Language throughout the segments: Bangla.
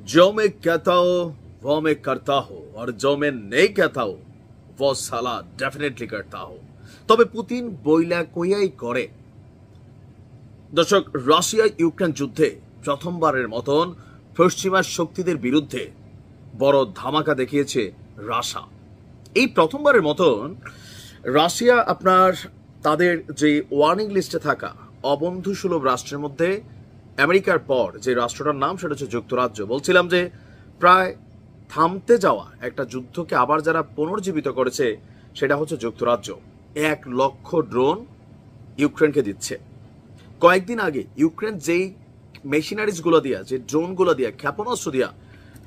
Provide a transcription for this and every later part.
जो मैं कहता हूं वो मैं करता हूं और जो मैं नहीं कहता हूं वो साला डेफिनेटली करता हूं। তবে পুতিন বইলা কইয়াই করে। দর্শক, রাশিয়া ইউক্রেন যুদ্ধে প্রথমবারের মতন পশ্চিমা শক্তিদের বিরুদ্ধে বড় ধামাকা দেখিয়েছে রাশিয়া। এই প্রথমবারের মতন রাশিয়া আপনার তাদের যে ওয়ার্নিং লিস্টে থাকা অবন্ধুসুলভ রাষ্ট্রের মধ্যে আমেরিকার পর যে রাষ্ট্রটার নাম সেটা হচ্ছে যুক্তরাজ্য। বলছিলাম যে প্রায় থামতে যাওয়া একটা যুদ্ধকে আবার যারা পুনর্জীবিত করেছে সেটা হচ্ছে যুক্তরাজ্য। 1 লক্ষ ড্রোন ইউক্রেনকে দিচ্ছে। কয়েকদিন আগে ইউক্রেন যেই মেশিনারিজ গুলো দিয়া, যে ড্রোন গুলো দিয়া, ক্ষেপণাস্ত্র দিয়া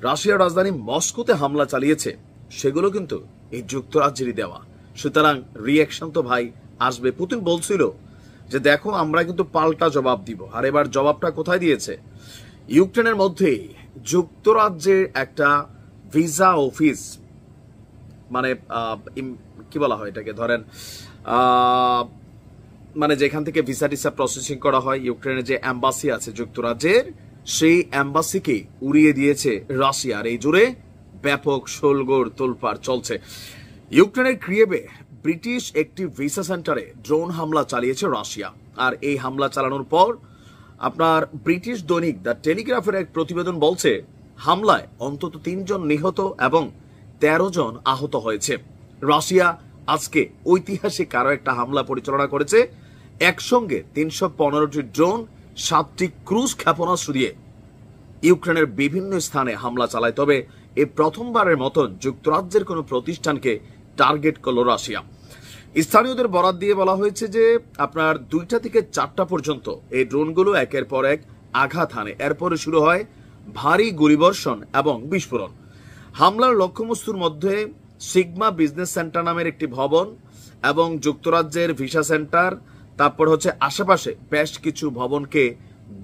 রাশিয়ার রাজধানী মস্কোতে হামলা চালিয়েছে সেগুলো কিন্তু এই যুক্তরাজ্যেরই দেওয়া। সুতরাং রিয়াকশন তো ভাই আসবে। পুতিন বলছিল যে দেখো আমরা কিন্তু পাল্টা জবাব দিব, আর এবার জবাবটা কোথায় দিয়েছে? ইউক্রেনের মধ্যে যুক্তরাজ্যের একটা ভিসা অফিস, মানে কি বলা হয় এটাকে, ধরেন মানে যেখান থেকে ভিসা টিসা প্রসেসিং করা হয়, ইউক্রেনের যে এম্বাসি আছে যুক্তরাজ্যের, সেই এম্বাসিকে উড়িয়ে দিয়েছে রাশিয়ার। এই জুড়ে ব্যাপক শোলগোল তোলপাড় চলছে। ইউক্রেনের কিয়েভে ব্রিটিশ একটি ভিসা সেন্টারে ড্রোন হামলা চালিয়েছে রাশিয়া। আর এই হামলা চালানোর পর আপনার ব্রিটিশ দৈনিক দ্য টেলিগ্রাফের এক প্রতিবেদন বলছে হামলায় অন্তত 3 জন নিহত এবং 13 জন আহত হয়েছে। রাশিয়া আজকে ঐতিহাসিক আরো একটা হামলা পরিচালনা করেছে। একসঙ্গে 315টি ড্রোন, 7টি ক্রুজ ক্ষেপণাস্ত্র দিয়ে ইউক্রেনের বিভিন্ন স্থানে হামলা চালায়। তবে এই প্রথমবারের মতন যুক্তরাজ্যের কোনো প্রতিষ্ঠানকে টার্গেট করল রাশিয়া। স্থানীয়দের বরাত দিয়ে বলা হয়েছে যে আপনার 2টা থেকে 4টা পর্যন্ত এই ড্রোনগুলো একের পর এক আঘাত হানে। এরপরে শুরু হয় ভারী গুলিবর্ষণ এবং বিস্ফোরণ। হামলার লক্ষ্যবস্তুর মধ্যে সিগমা বিজনেস সেন্টার নামের একটি ভবন এবং যুক্তরাজ্যের ভিসা সেন্টার, তারপর হচ্ছে আশেপাশে বেশ কিছু ভবনকে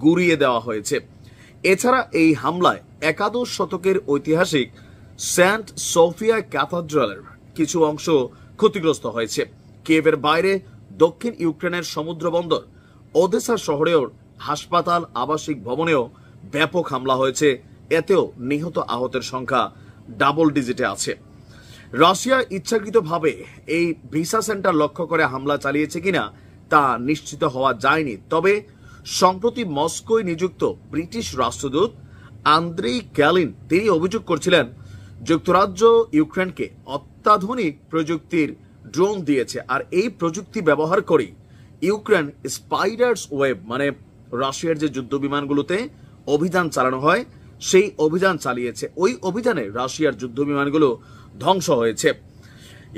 গুড়িয়ে দেওয়া হয়েছে। এছাড়া এই হামলায় 11 শতকের ঐতিহাসিক সেন্ট সোফিয়া ক্যাথেড্রালের কিছু অংশ ক্ষতিগ্রস্ত হয়েছে। কিয়েভের বাইরে দক্ষিণ ইউক্রেনের সমুদ্র বন্দর ওদেসা শহরেও হাসপাতাল, আবাসিক ভবনেও ব্যাপক হামলা হয়েছে। এতেও নিহত আহতের সংখ্যা ডাবল ডিজিটে আছে। রাশিয়া ইচ্ছাকৃতভাবে এই ভিসা সেন্টার লক্ষ্য করে হামলা চালিয়েছে কিনা তা নিশ্চিত হওয়া যায়নি। তবে সম্প্রতি মস্কোয় নিযুক্ত ব্রিটিশ রাষ্ট্রদূত আন্দ্রেই ক্যালিন তিনি অভিযোগ করছিলেন যুক্তরাজ্য ইউক্রেনকে অত্যাধুনিক প্রযুক্তির ড্রোন দিয়েছে, আর এই প্রযুক্তি ব্যবহার করে ইউক্রেন স্পাইডার্স ওয়েব মানে রাশিয়ার যে যুদ্ধ বিমানগুলোতে অভিযান চালানো হয় সেই অভিযান চালিয়েছে। ওই অভিযানে রাশিয়ার যুদ্ধ বিমানগুলো ধ্বংস হয়েছে।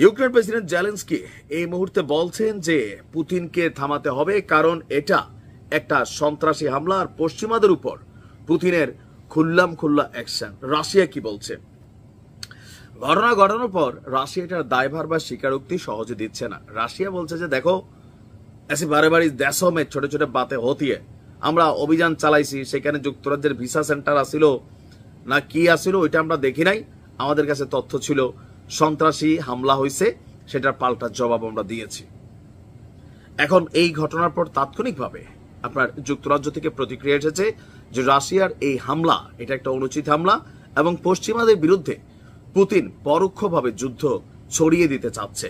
ইউক্রেন প্রেসিডেন্ট জেলেনস্কি এই মুহূর্তে বলছেন যে পুতিনকে থামাতে হবে, কারণ এটা একটা সন্ত্রাসী হামলা আর পশ্চিমাদের উপর পুতিনের খুল্লাম খুল্লা অ্যাকশন। রাশিয়া কি বলছে? ঘটনা ঘটানোর পর রাশিয়া এটার দায়ভার বা স্বীকারোক্তি সহজে দিচ্ছে না। রাশিয়া বলছে যে দেখো ऐसे बारे बारे देशों में छोटे छोटे बातें होती है, আমরা অভিযান চালাইছি, সেখানে যুক্তরাজ্যের ভিসা সেন্টার আসিল না কি আসিল ওইটা আমরা দেখি নাই, আমাদের কাছে তথ্য ছিল সন্ত্রাসী হামলা হয়েছে, সেটার পাল্টা জবাব আমরা দিয়েছি। এখন এই ঘটনার পর তাৎক্ষণিকভাবে আপনার যুক্তরাজ্য থেকে প্রতিক্রিয়া এসেছে যে রাশিয়ার এই হামলা এটা একটা অনুচিত হামলা এবং পশ্চিমাদের বিরুদ্ধে পুতিন পরোক্ষভাবে যুদ্ধ ছড়িয়ে দিতে চাচ্ছে।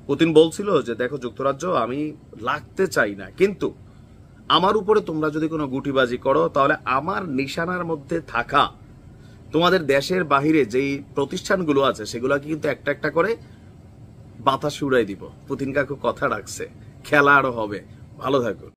পুতিন বলছিল যে দেখো যুক্তরাজ্য, আমি লাগতে চাই না, কিন্তু আমার উপরে তোমরা যদি কোনো গুটিবাজি করো তাহলে আমার নিশানার মধ্যে থাকা তোমাদের দেশের বাহিরে যেই প্রতিষ্ঠানগুলো আছে সেগুলোকে কিন্তু একটা একটা করে বাতাস উড়াই দিব। পুতিন কাকু কথা রাখছে, খেলা আরো হবে। ভালো থাকুন।